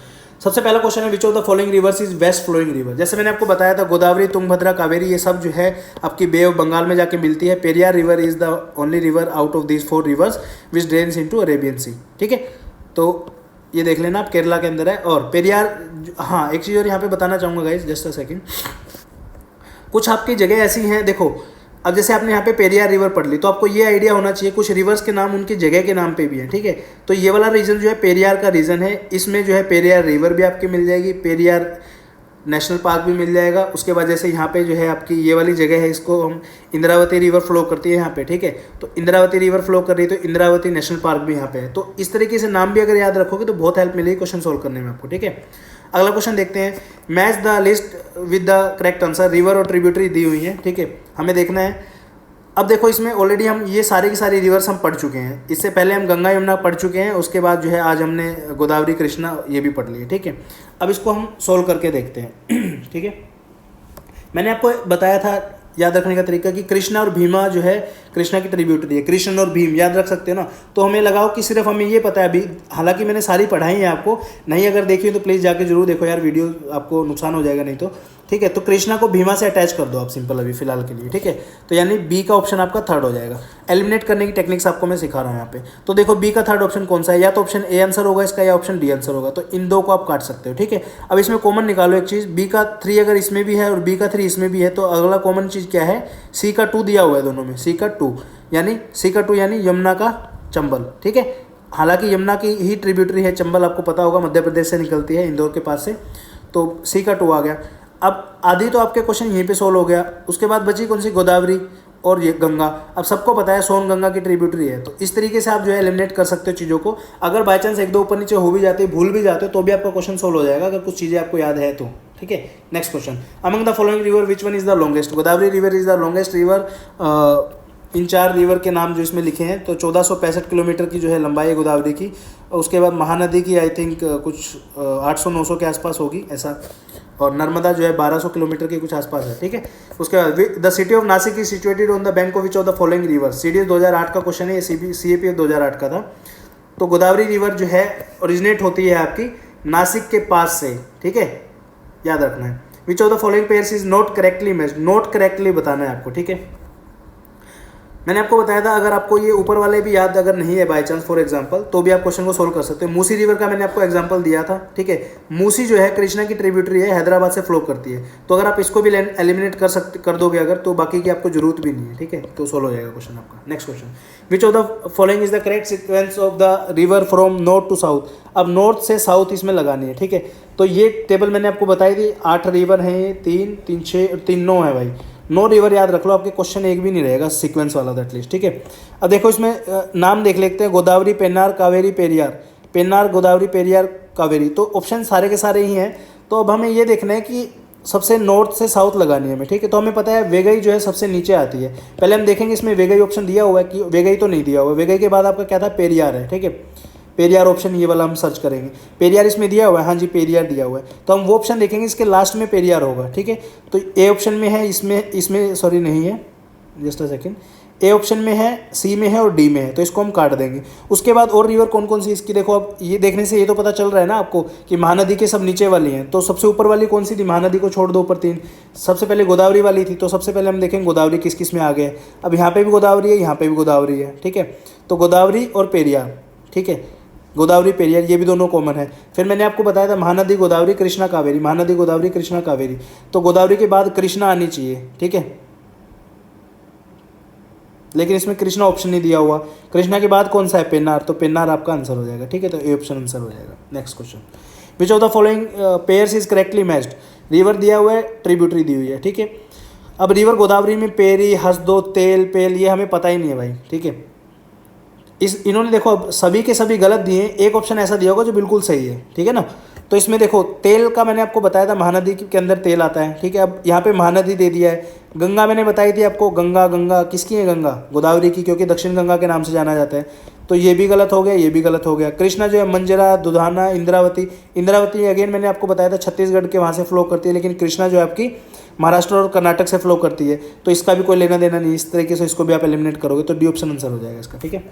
सबसे पहला क्वेश्चन है, which of the following rivers is west flowing river. जैसे मैंने आपको बताया था गोदावरी, तुंगभद्रा, कावेरी ये सब जो है आपकी बे ऑफ बंगाल में जाके मिलती है। Periyar river is the only river out of these 4 rivers which drains into Arabian sea. ठीक है, तो ये देख लेना आप, केरला के अंदर है। और पेरियार, हाँ एक चीज़ और यहाँ पे बताना चाहूँगा गाइज, जस्ट अ सेकेंड। कुछ आपकी जगह ऐसी हैं, देखो अब जैसे आपने यहाँ पे पेरियार रिवर पढ़ ली तो आपको ये आइडिया होना चाहिए कुछ रिवर्स के नाम उनकी जगह के नाम पे भी है। ठीक है, तो ये वाला रीजन जो है पेरियार का रीजन है, इसमें जो है पेरियार रिवर भी आपकी मिल जाएगी, पेरियार नेशनल पार्क भी मिल जाएगा। उसके बाद जैसे यहाँ पे जो है आपकी ये वाली जगह है, इसको हम इंद्रावती रिवर फ्लो करती है यहाँ पे। ठीक है, तो इंद्रावती रिवर फ्लो कर रही है तो इंद्रावती नेशनल पार्क भी यहाँ पे है। तो इस तरीके से नाम भी अगर याद रखोगे तो बहुत हेल्प मिलेगी क्वेश्चन सोल्व करने में आपको। ठीक है, अगला क्वेश्चन देखते हैं, match the list with the correct answer. River और ट्रिब्यूटरी दी हुई है। ठीक है, हमें देखना है। अब देखो इसमें ऑलरेडी हम ये सारे की सारी रिवर्स हम पढ़ चुके हैं, इससे पहले हम गंगा यमुना पढ़ चुके हैं, उसके बाद जो है आज हमने गोदावरी, कृष्णा ये भी पढ़ लिए। ठीक है, अब इसको हम सोल्व करके देखते हैं। ठीक है, मैंने आपको बताया था याद रखने का तरीका कि कृष्णा और भीमा जो है कृष्णा की ट्रिब्यूटरी है, कृष्ण और भीम याद रख सकते हो ना। तो हमें लगाओ कि सिर्फ हमें ये पता है अभी, हालांकि मैंने सारी पढ़ाई है आपको, नहीं अगर देखी तो प्लीज़ जाके जरूर देखो यार, वीडियो आपको नुकसान हो जाएगा नहीं तो। ठीक है, तो कृष्णा को भीमा से अटैच कर दो आप सिंपल अभी फिलहाल के लिए। ठीक है, तो यानी बी का ऑप्शन आपका थर्ड हो जाएगा। एलिमिनेट करने की टेक्निक्स आपको मैं सिखा रहा हूँ यहाँ पे। तो देखो बी का थर्ड ऑप्शन कौन सा है, या तो ऑप्शन ए आंसर होगा इसका या ऑप्शन डी आंसर होगा, तो इन दो को आप काट सकते हो। ठीक है, अब इसमें कॉमन निकालो एक चीज़, बी का 3 अगर इसमें भी है और बी का 3 इसमें भी है तो अगला कॉमन चीज़ क्या है, सी का 2 दिया हुआ है दोनों में, सी का 2 यानी सी का 2 यानी यमुना का चंबल। ठीक है, हालांकि यमुना की ही ट्रिब्यूटरी है चंबल, आपको पता होगा मध्य प्रदेश से निकलती है इंदौर के पास से, तो सी का 2 आ गया। अब आधी तो आपके क्वेश्चन यहीं पे सोल्व हो गया। उसके बाद बची कौन सी, गोदावरी और ये गंगा। अब सबको पता है सोन गंगा की ट्रिब्यूटरी है, तो इस तरीके से आप जो है एलिमिनेट कर सकते हो चीज़ों को। अगर बाई चांस 1-2 ऊपर नीचे हो भी जाते हो, भूल भी जाते हो, तो भी आपका क्वेश्चन सोल्व हो जाएगा अगर कुछ चीज़ें आपको याद है तो। ठीक है, next question, among the following river which one is the longest. Godavari river is the longest river. In 4 river के नाम जो इसमें लिखे हैं, तो 1465 किलोमीटर की जो है लंबाई है गोदावरी की। उसके बाद महानदी की आई थिंक कुछ 800-900 के आसपास होगी ऐसा, और नर्मदा जो है 1200 किलोमीटर के कुछ आसपास है। ठीक है, उसके बाद the city of Nashik is situated on the bank of which of the following river. CDS 2008 का क्वेश्चन है, ये CAPF 2008 का था। तो गोदावरी रिवर जो है ओरिजिनेट होती है आपकी नासिक के पास से। ठीक है, याद रखना है। Which of the following pairs is not correctly matched, not correctly बताना है आपको। ठीक है, मैंने आपको बताया था अगर आपको ये ऊपर वाले भी याद अगर नहीं है बाय चांस फॉर एग्जांपल, तो भी आप क्वेश्चन को सोल्व कर सकते हो। मूसी रिवर का मैंने आपको एग्जांपल दिया था, ठीक है। मूसी जो है कृष्णा की ट्रिब्यूटरी है, हैदराबाद से फ्लो करती है। तो अगर आप इसको भी एलिमिनेट कर दोगे अगर, तो बाकी की आपको जरूरत भी नहीं है, ठीक है। तो सोल्व हो जाएगा क्वेश्चन आपका। Next question, which of the following is the correct sequence of the river from north to south. अब नॉर्थ से साउथ इसमें लगानी है, ठीक है। तो ये टेबल मैंने आपको बताई थी, 8 रिवर हैं, 3 3 6 और 3 9 है भाई। 9 रिवर याद रख लो, आपके क्वेश्चन एक भी नहीं रहेगा सीक्वेंस वाला एटलीस्ट, ठीक है। अब देखो इसमें नाम देख लेते हैं, गोदावरी, पेन्नार, कावेरी, पेरियार। पेन्नार, गोदावरी, पेरियार, कावेरी, तो ऑप्शन सारे के सारे ही हैं। तो अब हमें ये देखना है कि सबसे नॉर्थ से साउथ लगानी है हमें, ठीक है। तो हमें पता है वेगई जो है सबसे नीचे आती है। पहले हम देखेंगे इसमें वेगई ऑप्शन दिया हुआ है कि वेगई तो नहीं दिया हुआ है। वेगई के बाद आपका क्या था, पेरियार है, ठीक है। पेरियार ऑप्शन ये वाला हम सर्च करेंगे। पेरियार इसमें दिया हुआ है, हाँ जी पेरियार दिया हुआ है। तो हम वो ऑप्शन देखेंगे, इसके लास्ट में पेरियार होगा, ठीक है। तो ए ऑप्शन में है, इसमें सॉरी नहीं है, just a second, A option में है, सी में है और डी में है, तो इसको हम काट देंगे। उसके बाद और रिवर कौन कौन सी इसकी देखो, अब ये देखने से ये तो पता चल रहा है ना आपको कि महानदी के सब नीचे वाली हैं। तो सबसे ऊपर वाली कौन सी थी, महानदी को छोड़ दो ऊपर 3, सबसे पहले गोदावरी वाली थी। तो सबसे पहले हम देखेंगे गोदावरी किस किस में आ गए। अब यहाँ पे भी गोदावरी है, यहाँ पे भी गोदावरी है, ठीक है। तो गोदावरी और पेरियार, ठीक है, गोदावरी पेरियार ये भी दोनों कॉमन है। फिर मैंने आपको बताया था महानदी गोदावरी कृष्णा कावेरी, महानदी गोदावरी कृष्णा कावेरी। तो गोदावरी के बाद कृष्णा आनी चाहिए, ठीक है, लेकिन इसमें कृष्णा ऑप्शन नहीं दिया हुआ। कृष्णा के बाद कौन सा है, पेन्नार, तो पेन्नार आपका आंसर हो जाएगा, ठीक है। तो ए ऑप्शन आंसर हो जाएगा। Next question, which of the following pairs is correctly matched. River दिया हुआ है, ट्रिब्यूटरी दी हुई है, ठीक है। अब रिवर गोदावरी में पेरी, हसदो, तेल, पेल, ये हमें पता ही नहीं है भाई, ठीक है। इन्होंने देखो अब सभी के सभी गलत दिए हैं, एक ऑप्शन ऐसा दिया होगा जो बिल्कुल सही है, ठीक है ना। तो इसमें देखो तेल का मैंने आपको बताया था, महानदी के अंदर तेल आता है, ठीक है। अब यहाँ पे महानदी दे दिया है। गंगा मैंने बताई थी आपको, गंगा, गंगा किसकी है, गंगा गोदावरी की, क्योंकि दक्षिण गंगा के नाम से जाना जाता है। तो ये भी गलत हो गया, ये भी गलत हो गया। कृष्णा जो है मंजरा, दुधाना, इंद्रावती। इंद्रावती अगेन मैंने आपको बताया था छत्तीसगढ़ के वहाँ से फ्लो करती है, लेकिन कृष्णा जो है आपकी महाराष्ट्र और कर्नाटक से फ्लो करती है। तो इसका भी कोई लेना देना नहीं, इस तरीके से इसको भी आप एलिमिनेट करोगे तो डी ऑप्शन आंसर हो जाएगा इसका, ठीक है।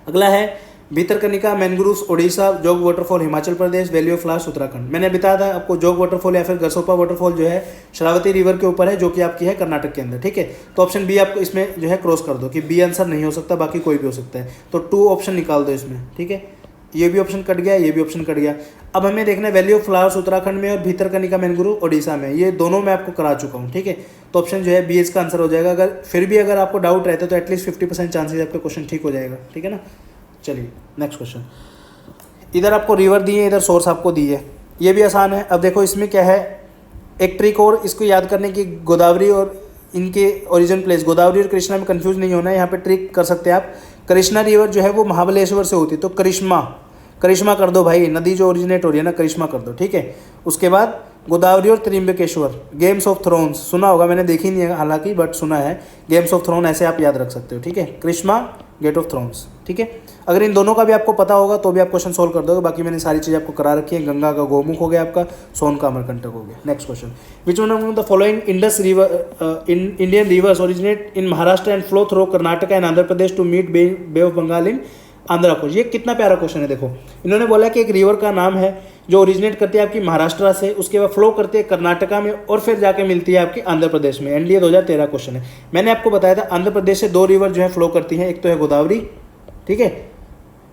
अगला है भीतरकनिका मैंग्रोव्स ओडिशा, जोग waterfall Himachal Pradesh, valley of flowers Uttarakhand. मैंने बताया था आपको जोग वाटरफॉल या फिर गरसोपा वाटरफॉल जो है शरावती रिवर के ऊपर है, जो कि आपकी है कर्नाटक के अंदर, ठीक है। तो ऑप्शन बी आपको इसमें जो है क्रॉस कर दो कि बी आंसर नहीं हो सकता, बाकी कोई भी हो सकता है। तो 2 ऑप्शन निकाल दो इसमें, ठीक है। ये भी ऑप्शन कट गया, ये भी ऑप्शन कट गया। अब हमें देखना है वैली ऑफ फ्लावर्स उत्तराखंड में और भीतरकनिका मैंग्रोव ओडिशा में, ये दोनों मैं आपको करा चुका हूँ, ठीक है। तो ऑप्शन जो है बी इसका आंसर हो जाएगा। अगर फिर भी अगर आपको डाउट रहता है तो एटलीस्ट 50% चांसेस आपका क्वेश्चन ठीक हो जाएगा, ठीक है ना। चलिए नेक्स्ट क्वेश्चन, इधर आपको रिवर दी है, इधर सोर्स आपको दी है, ये भी आसान है। अब देखो इसमें क्या है, एक ट्रिक और इसको याद करने की, गोदावरी और इनके ओरिजिन प्लेस, गोदावरी और कृष्णा में कंफ्यूज नहीं होना है। यहाँ पे ट्रिक कर सकते हैं आप, कृष्णा रिवर जो है वो महाबलेश्वर से होती है, तो करिश्मा कर दो भाई, नदी जो ओरिजिनेट हो रही है ना, करिश्मा कर दो, ठीक है। उसके बाद गोदावरी और त्रियंबकेश्वर, गेम्स ऑफ थ्रोन्स सुना होगा, मैंने देखी नहीं है हालांकि, बट सुना है गेम्स ऑफ थ्रोन, ऐसे आप याद रख सकते हो, ठीक है। कृष्णा, गेट ऑफ थ्रोन्स, ठीक है। अगर इन दोनों का भी आपको पता होगा तो भी आप क्वेश्चन सोल्व कर दोगे। बाकी मैंने सारी चीज़ आपको करा रखी है। गंगा का गोमुख हो गया आपका, सोन का अमरकंटक हो गया। Next question, which one of the following Indus river in Indian rivers originate in Maharashtra and flow through Karnataka and Andhra Pradesh to meet bay of Bengal in Andhra coast. ये कितना प्यारा क्वेश्चन है। देखो इन्होंने बोला कि एक रिवर का नाम है जो ओरिजिनेट करती है आपकी महाराष्ट्र से, उसके बाद फ्लो करती है कर्नाटका में और फिर जाके मिलती है आपकी आंध्र प्रदेश में। एनडीए 2013 क्वेश्चन है। मैंने आपको बताया था आंध्र प्रदेश से 2 रिवर जो है फ्लो करती हैं, एक तो है गोदावरी, ठीक है,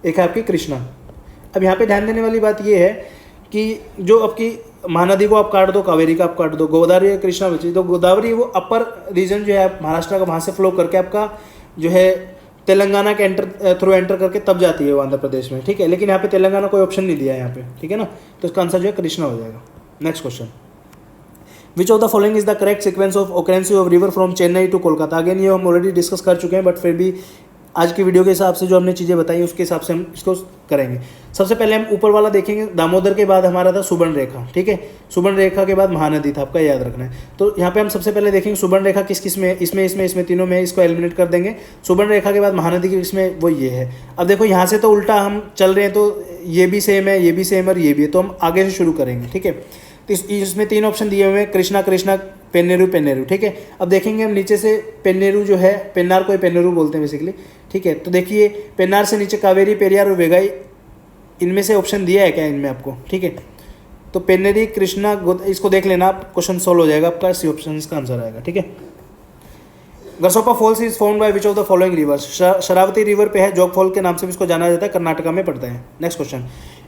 एक है आपकी कृष्णा। अब यहाँ पे ध्यान देने वाली बात ये है कि जो आपकी महानदी को आप काट दो, कावेरी का आप काट दो, गोदावरी और कृष्णा बची, तो गोदावरी वो अपर रीजन जो है महाराष्ट्र का, वहाँ से फ्लो करके आपका जो है तेलंगाना के थ्रू एंटर करके तब जाती है वो आंध्र प्रदेश में, ठीक है। लेकिन यहाँ पे तेलंगाना कोई ऑप्शन नहीं दिया है यहाँ पे, ठीक है ना। तो इसका आंसर जो है कृष्णा हो जाएगा। Next question, which of the following is the correct sequence of occurrence of river from Chennai to Kolkata. Again ये हम ऑलरेडी डिस्कस कर चुके हैं, बट फिर भी आज की वीडियो के हिसाब से जो हमने चीज़ें बताई उसके हिसाब से हम इसको करेंगे। सबसे पहले हम ऊपर वाला देखेंगे, दामोदर के बाद हमारा था सुबर्ण रेखा, ठीक है। सुबर्ण रेखा के बाद महानदी था, आपका याद रखना है। तो यहाँ पे हम सबसे पहले देखेंगे सुबर्ण रेखा किस किस में, इसमें तीनों में, इसको एलिमिनेट कर देंगे। सुबर्ण रेखा के बाद महानदी की इसमें वो ये है। अब देखो यहाँ से तो उल्टा हम चल रहे हैं, तो ये भी सेम है, ये भी सेम और ये भी है, तो हम आगे से शुरू करेंगे, ठीक है। तो इसमें 3 ऑप्शन दिए हुए हैं, कृष्णा, पेन्नेरू, ठीक है। अब देखेंगे हम नीचे से, पेन्नेरू जो है, पेन्नार को पेन्नेरू बोलते हैं बेसिकली, ठीक है। तो देखिए पेन्नार से नीचे कावेरी, पेरियार और वेगाई, इनमें से ऑप्शन दिया है क्या इनमें आपको, ठीक है। तो पेन्नेरी, कृष्णा, इसको देख लेना आप, क्वेश्चन सोल्व हो जाएगा आपका, सी ऑप्शन इसका आंसर आएगा, ठीक है। Gersoppa falls is found by which of the following rivers, Sharavati river पे है, जोग फॉल के नाम से भी इसको जाना जाता है, कर्नाटका में पड़ता है। Next question,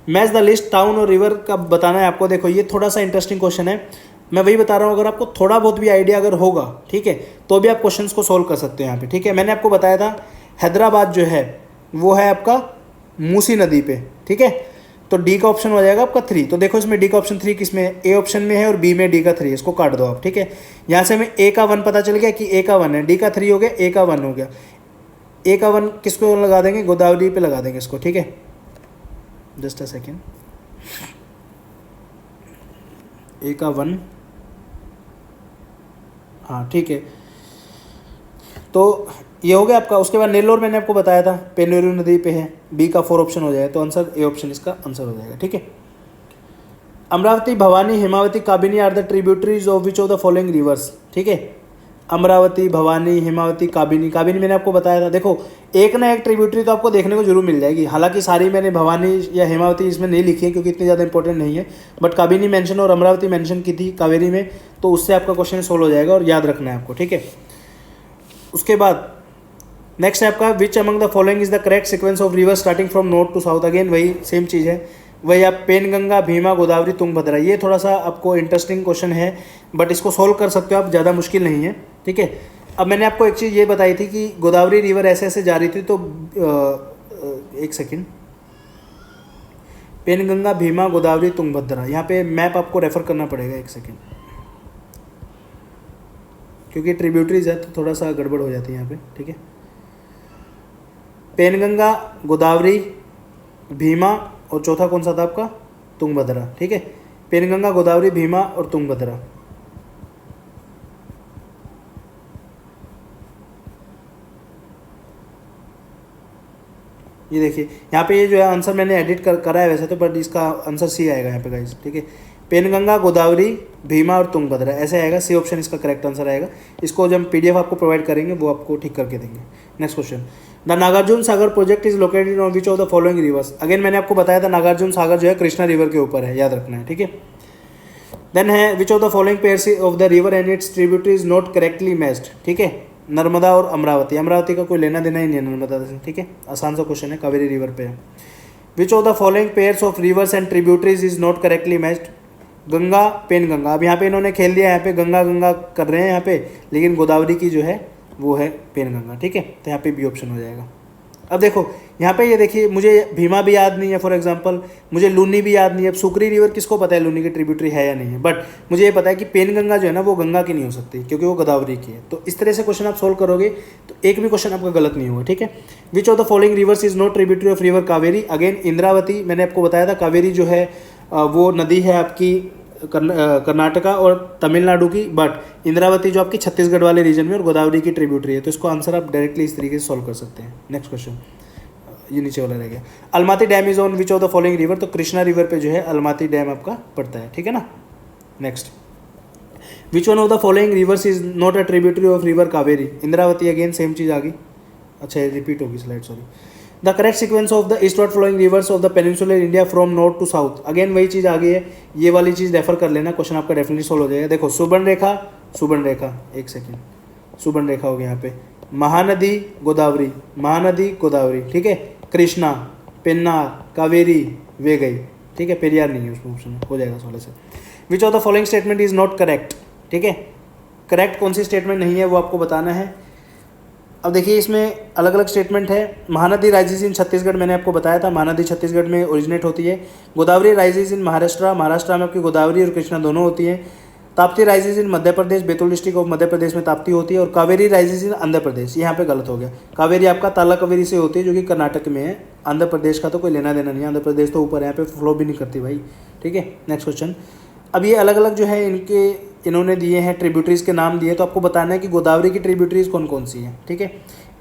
match the list town और रिवर का बताना है आपको। देखो ये थोड़ा सा इंटरेस्टिंग क्वेश्चन है, मैं वही बता रहा हूँ, अगर आपको थोड़ा बहुत भी आइडिया अगर होगा, ठीक है, तो भी आप क्वेश्चंस को सोल्व कर सकते हो यहाँ पे, ठीक है। मैंने आपको बताया था हैदराबाद जो है वो है आपका मूसी नदी पे, ठीक है, तो डी का ऑप्शन हो जाएगा आपका 3। तो देखो इसमें डी का ऑप्शन 3 किस में है, ए ऑप्शन में है और बी में डी का 3 है, इसको काट दो आप, ठीक है। यहाँ से हमें ए का 1 पता चल गया कि ए का 1 है, डी का 3 हो गया, ए का 1 हो गया। ए का 1 किसको लगा देंगे, गोदावरी पे लगा देंगे इसको, ठीक है। जस्ट अ सेकेंड, ए का 1, हाँ ठीक है, तो ये हो गया आपका। उसके बाद नेल्लोर मैंने आपको बताया था पेन्नूर नदी पे है, बी का 4 ऑप्शन हो जाएगा, तो आंसर ए ऑप्शन इसका आंसर हो जाएगा, ठीक है। Amaravati, Bhavani, Hemavati, Kabini are the tributaries of which of the following rivers, ठीक है। अमरावती, भवानी, हिमावती, काबिनी, काबिनी मैंने आपको बताया था। देखो एक ना एक ट्रिब्यूटरी तो आपको देखने को जरूर मिल जाएगी, हालांकि सारी मैंने भवानी या हिमावती इसमें नहीं लिखी है क्योंकि इतनी ज़्यादा इंपॉर्टेंट नहीं है, बट काबिनी मेंशन और अमरावती मेंशन की थी कावेरी में, तो उससे आपका क्वेश्चन सोल्व हो जाएगा और याद रखना है आपको, ठीक है। उसके बाद नेक्स्ट है आपका which among the following is the correct sequence of river starting from north to south. Again वही सेम चीज़ है, वही आप पेनगंगा, भीमा, गोदावरी, तुंगभद्रा। ये थोड़ा सा आपको इंटरेस्टिंग क्वेश्चन है, बट इसको सोल्व कर सकते हो आप, ज़्यादा मुश्किल नहीं है, ठीक है। अब मैंने आपको एक चीज़ ये बताई थी कि गोदावरी रिवर ऐसे ऐसे जा रही थी, तो एक सेकेंड, पेनगंगा, भीमा, गोदावरी, तुंगभद्रा, यहाँ पे मैप आपको रेफर करना पड़ेगा, एक सेकेंड, क्योंकि ट्रिब्यूटरीज है तो थोड़ा सा गड़बड़ हो जाती है यहाँ पे, ठीक है। पेनगंगा, गोदावरी, भीमा और चौथा कौन सा था आपका, तुंगभद्रा, ठीक है। पेनगंगा, गोदावरी, भीमा और तुंगभद्रा। ये देखिए यहाँ पे ये जो है आंसर मैंने एडिट करा है वैसे तो, बट इसका आंसर सी आएगा यहाँ पे गाइस, ठीक है। पेनगंगा, गोदावरी, भीमा और तुंगभद्रा ऐसे आएगा, सी ऑप्शन इसका करेक्ट आंसर आएगा। इसको जब पीडीएफ आपको प्रोवाइड करेंगे वो आपको ठीक करके देंगे। Next question, the Nagarjuna Sagar project is located on which of the following rivers. Again मैंने आपको बताया था नागार्जुन सागर जो है कृष्णा रिवर के ऊपर है, याद रखना है, ठीक है। देन है which of the following pairs of the river and it's tributary is not correctly matched, ठीक है। नर्मदा और अमरावती, अमरावती का कोई लेना देना ही नहीं है नर्मदा से, ठीक है, आसान सा क्वेश्चन है, कावेरी रिवर पे है। Which of the following pairs of reverse and tributaries is not correctly matched, Ganga, Penganga. अब यहाँ पे इन्होंने खेल दिया, यहाँ पे गंगा गंगा कर रहे हैं यहाँ पे, लेकिन गोदावरी की जो है वो है पेनगंगा, ठीक है, तो यहाँ पे बी ऑप्शन हो जाएगा। अब देखो यहाँ पे ये देखिए, मुझे भीमा भी याद नहीं है फॉर एग्जांपल, मुझे लूनी भी याद नहीं है। अब सुकरी रिवर किसको पता है लूनी की ट्रिब्यूटरी है या नहीं है, बट मुझे ये पता है कि पेनगंगा जो है ना वो गंगा की नहीं हो सकती क्योंकि वो गोदावरी की है। तो इस तरह से क्वेश्चन आप सोल्व करोगे तो एक भी क्वेश्चन आपका गलत नहीं होगा, ठीक है। Which of the following rivers is not tributary of river Kaveri. Again Indravati मैंने आपको बताया था, कावेरी जो है वो नदी है आपकी कर्नाटका और तमिलनाडु की, बट इंद्रावती जो आपकी छत्तीसगढ़ वाले रीजन में और गोदावरी की ट्रिब्यूटरी है। तो इसको आंसर आप डायरेक्टली इस तरीके से सॉल्व कर सकते हैं। नेक्स्ट क्वेश्चन, ये नीचे वाला रह गया, Almaty dam is on which of the following river. तो कृष्णा रिवर पे जो है अलमाती डैम आपका पड़ता है, ठीक है ना। Next, which one of the following rivers is not a tributary of river Kaveri. Indravati, again same चीज़ आ गई, अच्छा रिपीट होगी slide, sorry. The correct sequence of the eastward flowing rivers of the peninsular India from north to south. Again वही चीज़ आ गई है, ये वाली चीज़ रेफर कर लेना, क्वेश्चन आपका डेफिनेटली सोल्व हो जाएगा। देखो सुबर्ण रेखा, सुबर्ण रेखा, एक सेकेंड, सुबर्ण रेखा हो गया यहाँ पे, महानदी गोदावरी, महानदी गोदावरी, ठीक है, कृष्णा, पेन्नार, कावेरी, वे गई, ठीक है, पेरियार नहीं है उसमें ऑप्शन, हो जाएगा सोलह से। विच of the following statement is not correct, ठीक है, करेक्ट कौन सी स्टेटमेंट नहीं है वो आपको बताना है। अब देखिए इसमें अलग अलग स्टेटमेंट है। महानदी राइजेज इन छत्तीसगढ़, मैंने आपको बताया था महानदी छत्तीसगढ़ में ओरिजिनेट होती है। गोदावरी राइजेज इन महाराष्ट्र, महाराष्ट्र में आपकी गोदावरी और कृष्णा दोनों होती हैं। Tapti rises in Madhya Pradesh, Betul district of Madhya Pradesh में ताप्ती होती है। और कावेरी राइजेज इन आंध्र प्रदेश, यहाँ पे गलत हो गया, कावेरी आपका ताला कावेरी से होती है जो कि कर्नाटक में है। आंध्र प्रदेश का तो कोई लेना देना नहीं है, आंध्र प्रदेश तो ऊपर है, यहाँ पे फ्लो भी नहीं करती भाई, ठीक है। नेक्स्ट क्वेश्चन, अब ये अलग अलग जो है इन्होंने दिए हैं ट्रिब्यूटरीज के नाम दिए, तो आपको बताना है कि गोदावरी की ट्रिब्यूटरीज कौन कौन सी हैं, ठीक है।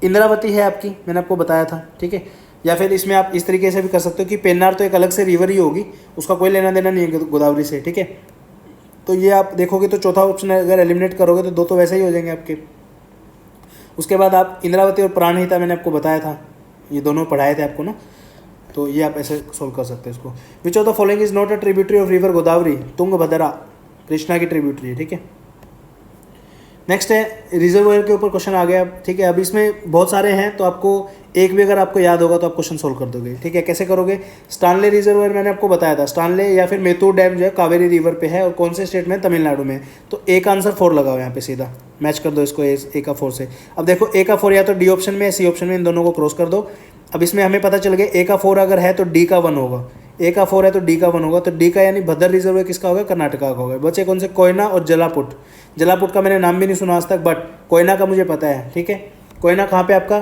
इंद्रावती है आपकी, मैंने आपको बताया था, ठीक है। या फिर इसमें आप इस तरीके से भी कर सकते हो कि पेन्नार तो एक अलग से रिवर ही होगी, उसका कोई लेना देना नहीं है गोदावरी से, ठीक है। तो ये आप देखोगे तो चौथा ऑप्शन अगर एलिमिनेट करोगे तो दो तो वैसे ही हो जाएंगे आपके। उसके बाद आप इंद्रावती और प्राणहिता मैंने आपको बताया था, ये दोनों पढ़ाए थे आपको ना, तो ये आप ऐसे सोल्व कर सकते हैं इसको। विच of the following is not a tributary of river Godavari. Tungabhadra Krishna की ट्रिब्यूटरी है, ठीक है। नेक्स्ट है रिजर्वायर के ऊपर क्वेश्चन आ गया, ठीक है। अब इसमें बहुत सारे हैं तो आपको एक भी अगर आपको याद होगा तो आप क्वेश्चन सोल्व कर दोगे, ठीक है। कैसे करोगे? स्टानले रिजर्वायर मैंने आपको बताया था, स्टानले या फिर मेतूर डैम जो है कावेरी रिवर पे है और कौन से स्टेट में? तमिलनाडु में। तो ए का आंसर 4 लगाओ यहाँ पे, सीधा मैच कर दो इसको ए का 4 से। अब देखो ए का 4 या तो डी ऑप्शन में या सी ऑप्शन में, इन दोनों को क्रॉस कर दो। अब इसमें हमें पता चल गया ए का 4 अगर है तो डी का 1 होगा, ए का 4 है तो डी का 1 होगा, तो डी का यानी भद्र रिजर्वायर किसका होगा? कर्नाटका का होगा। बचे कौन से? कोयना और जलापुट। जलापुट का मैंने नाम भी नहीं सुना आज तक, बट कोयना का मुझे पता है, ठीक है। कोयना कहाँ पे आपका?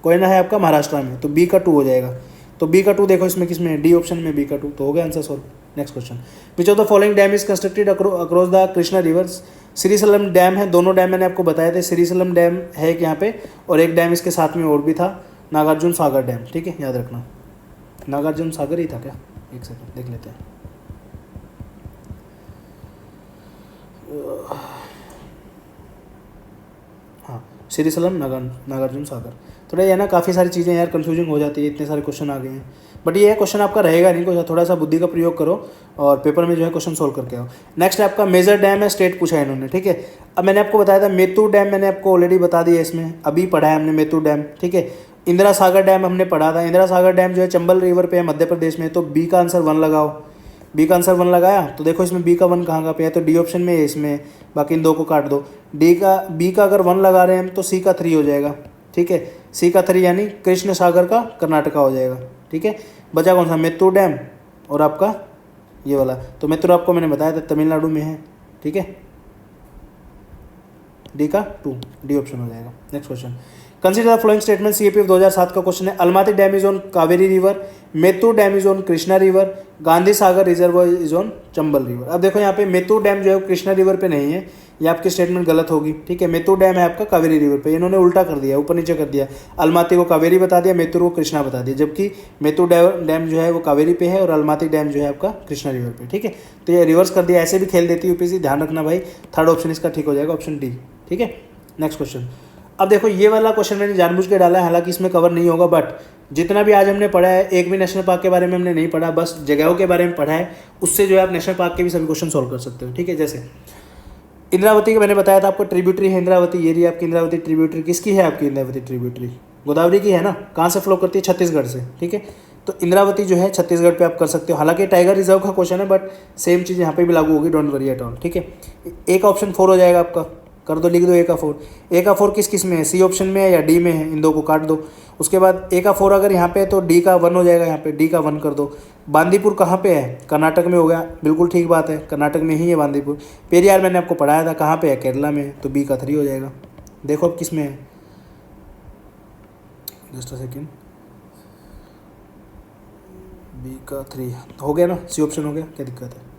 कोयना है आपका महाराष्ट्र में, तो बी का 2 हो जाएगा। तो बी का 2 देखो इसमें किसमें है? डी ऑप्शन में बी का 2, तो हो गया answer solve. Next question, which of the following dam is constructed across the Krishna river? Srisailam dam है, दोनों डैम मैंने आपको बताए थे। श्रीशैलम डैम है एक यहाँ पे, और एक डैम इसके साथ में और भी था, नागार्जुन सागर डैम, ठीक है, याद रखना। नागार्जुन सागर ही था क्या? एक सेकंड देख लेते हैं। हाँ, श्रीशैलम नागार्जुन सागर। थोड़ा ये ना काफ़ी सारी चीज़ें यार कंफ्यूजिंग हो जाती है, इतने सारे क्वेश्चन आ गए हैं। बट ये क्वेश्चन आपका रहेगा नहीं, कुछ थोड़ा सा बुद्धि का प्रयोग करो और पेपर में जो है क्वेश्चन सोल्व करके आओ। नेक्स्ट है आपका मेजर डैम है, स्टेट पूछा है इन्होंने, ठीक है। अब मैंने आपको बताया था मेतूर डैम, मैंने आपको ऑलरेडी बता दिया, इसमें अभी पढ़ा है हमने मेतूर डैम, ठीक है। इंदिरा सागर डैम हमने पढ़ा था, इंदिरा सागर डैम जो है चंबल रिवर पे है मध्य प्रदेश में, तो बी का आंसर 1 लगाओ। बी का आंसर 1 लगाया तो देखो इसमें बी का 1 कहाँ पे है? तो डी ऑप्शन में है इसमें, बाकी इन दो को काट दो। बी का अगर 1 लगा रहे हैं हम तो सी का 3 हो जाएगा, ठीक है। सी का 3 यानी कृष्ण सागर का कर्नाटका हो जाएगा, ठीक है। बचा कौन सा? मेत्तूर डैम और आपका ये वाला। तो मेत्तूर आपको मैंने बताया था तमिलनाडु में है, ठीक है। डी का 2, डी ऑप्शन हो जाएगा। Next question, consider the following statement. CAPF 2007 का क्वेश्चन है। Almaty dam is on Kaveri river, Mettur dam is on Krishna river, Gandhi Sagar reservoir is on Chambal river. अब देखो यहाँ पे मेत्तूर डैम जो है कृष्णा रिवर पे नहीं है, ये आपकी स्टेटमेंट गलत होगी, ठीक है। मेत्तूर डैम है आपका कावेरी रिवर पे, इन्होंने उल्टा कर दिया, ऊपर नीचे कर दिया। अलमाती को कावेरी बता दिया, मेत्तूर को कृष्णा बता दिया, जबकि मेत्तूर डैम जो है वो कावेरी पे है और अलमाती डैम जो है आपका कृष्णा रिवर पे, ठीक है। तो ये रिवर्स कर दिया, ऐसे भी खेल देती है यूपीएससी, ध्यान रखना भाई। थर्ड ऑप्शन इसका ठीक हो जाएगा, ऑप्शन डी, ठीक है। नेक्स्ट क्वेश्चन, अब देखो ये वाला क्वेश्चन मैंने जानबूझ के डाला है, हालांकि इसमें कवर नहीं होगा, बट जितना भी आज हमने पढ़ा है, एक भी नेशनल पार्क के बारे में हमने नहीं पढ़ा, बस जगहों के बारे में पढ़ा है, उससे जो है आप नेशनल पार्क के भी सभी क्वेश्चन सोल्व कर सकते हो, ठीक है। जैसे इंद्रावती का मैंने बताया था आपको, ट्रिब्यूटरी है इंद्रावती, ये रही आपकी इंद्रावती ट्रिब्यूटरी। किसकी है आपकी इंद्रावती ट्रिब्यूटरी? गोदावरी की है ना। कहाँ से फ्लो करती है? छत्तीसगढ़ से, ठीक है। तो इंद्रावती जो है छत्तीसगढ़ पे आप कर सकते हो। हालांकि टाइगर रिजर्व का क्वेश्चन है, बट सेम चीज़ यहाँ पे भी लागू होगी, डोंट वरी एट ऑल, ठीक है। ए का ऑप्शन 4 हो जाएगा आपका, कर दो, लिख दो ए का 4। ए का 4 किस में है? सी ऑप्शन में है या डी में है? इन दो को काट दो। उसके बाद ए का 4 अगर यहाँ पे है तो डी का 1 हो जाएगा, यहाँ पे डी का 1 कर दो। बांदीपुर कहाँ पे है? कर्नाटक में हो गया, बिल्कुल ठीक बात है, कर्नाटक में ही है बांदीपुर। पेरियार मैंने आपको पढ़ाया था, कहाँ पे है? केरला में है, तो बी का 3 हो जाएगा। देखो अब किस में है, जस्ट अ सेकेंड, बी का 3 हो गया ना, सी ऑप्शन हो गया, क्या दिक्कत है।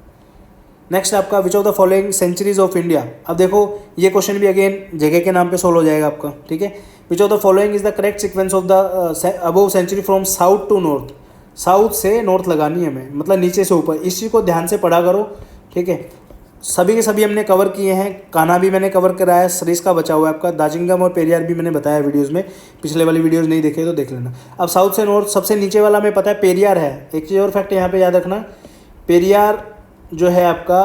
नेक्स्ट आपका which of the following centuries of India. अब देखो ये क्वेश्चन भी अगेन जगह के नाम पे सोल्व हो जाएगा आपका, ठीक है। Which of the following is the correct sequence of the above century from south to north. South से नॉर्थ लगानी है हमें, मतलब नीचे से ऊपर। इस चीज़ को ध्यान से पढ़ा करो, ठीक है। सभी के सभी हमने कवर किए हैं, कान्हा भी मैंने कवर कराया, सरिस्का बचा हुआ है आपका, दाजिंगम और पेरियार भी मैंने बताया वीडियोस में, पिछले वाली वीडियोस नहीं देखे तो देख लेना। अब साउथ से नॉर्थ सबसे नीचे वाला हमें पता है पेरियार है। एक चीज़ और फैक्ट यहाँ पे याद रखना, पेरियार जो है आपका,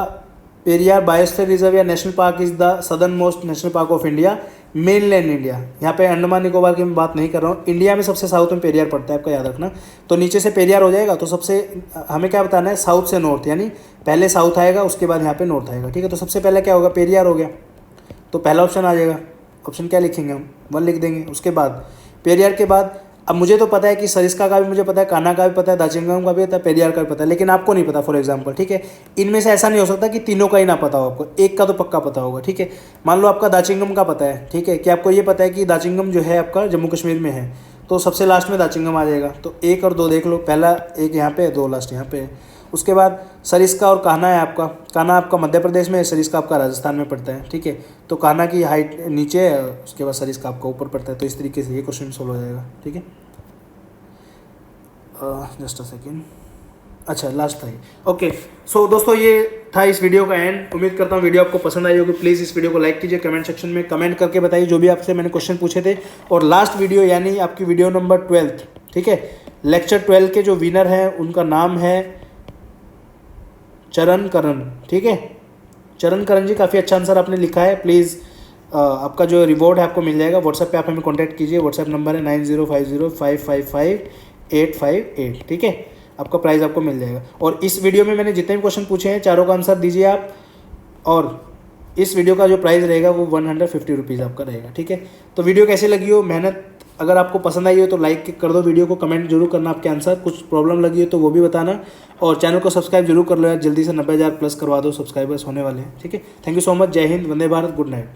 पेरियार बायोस्फीयर रिजर्व या national park is the southern most national park of India, mainland India. यहाँ पे अंडमान निकोबार की मैं बात नहीं कर रहा हूँ, इंडिया में सबसे साउथ में पेरियार पड़ता है, आपका याद रखना। तो नीचे से पेरियार हो जाएगा, तो सबसे हमें क्या बताना है? साउथ से नॉर्थ, यानी पहले साउथ आएगा उसके बाद यहाँ पे नॉर्थ आएगा, ठीक है। तो सबसे पहले क्या होगा? पेरियार हो गया, तो पहला ऑप्शन आ जाएगा। ऑप्शन क्या लिखेंगे हम? 1 लिख देंगे। उसके बाद पेरियार के बाद, अब मुझे तो पता है कि सरिस्का का भी मुझे पता है, कान्हा का भी पता है, दाजिंगम का भी पता है, पेरियार का भी पता है, लेकिन आपको नहीं पता फॉर एग्जांपल, ठीक है। इनमें से ऐसा नहीं हो सकता कि तीनों का ही ना पता हो आपको, एक का तो पक्का पता होगा, ठीक है। मान लो आपका दाजिंगम का पता है, ठीक है, कि आपको ये पता है कि दाजिंगम जो है आपका जम्मू कश्मीर में है, तो सबसे लास्ट में दाजिंगम आ जाएगा। तो 1 और 2 देख लो, पहला 1 यहाँ पे है, 2 लास्ट यहाँ पे है। उसके बाद सरिस्का और कान्हा है आपका, कान्हा आपका मध्य प्रदेश में है, सरिस्का आपका राजस्थान में पड़ता है, ठीक है। तो कान्हा की हाइट नीचे है, उसके बाद सरिस्का आपका ऊपर पड़ता है। तो इस तरीके से ये क्वेश्चन सोल्व हो जाएगा, ठीक है। जस्ट अ सेकेंड, अच्छा लास्ट था ये, ओके। सो दोस्तों ये था इस वीडियो का एंड। उम्मीद करता हूँ वीडियो आपको पसंद आई होगी। प्लीज़ इस वीडियो को लाइक कीजिए, कमेंट सेक्शन में कमेंट करके बताइए जो भी आपसे मैंने क्वेश्चन पूछे थे। और लास्ट वीडियो यानी आपकी वीडियो नंबर 12, ठीक है, लेक्चर 12 के जो विनर हैं उनका नाम है चरण करण, ठीक है। चरण करण जी, काफ़ी अच्छा आंसर आपने लिखा है, प्लीज़ आपका जो रिवॉर्ड है आपको मिल जाएगा। व्हाट्सएप पे आप हमें कॉन्टैक्ट कीजिए, व्हाट्सएप नंबर है 9050555858, ठीक है। आपका प्राइज़ आपको मिल जाएगा। और इस वीडियो में मैंने जितने भी क्वेश्चन पूछे हैं चारों का आंसर दीजिए आप, और इस वीडियो का जो प्राइस रहेगा वो 150 रुपीज़ आपका रहेगा, ठीक है। तो वीडियो कैसी लगी हो, मेहनत अगर आपको पसंद आई हो तो लाइक कर दो वीडियो को, कमेंट जरूर करना आपके आंसर, कुछ प्रॉब्लम लगी हो तो वो भी बताना, और चैनल को सब्सक्राइब जरूर कर लो यार, जल्दी से 90,000 प्लस करवा दो, सब्सक्राइबर्स होने वाले हैं, ठीक है। थैंक यू सो मच, जय हिंद, वंदे भारत, गुड नाइट।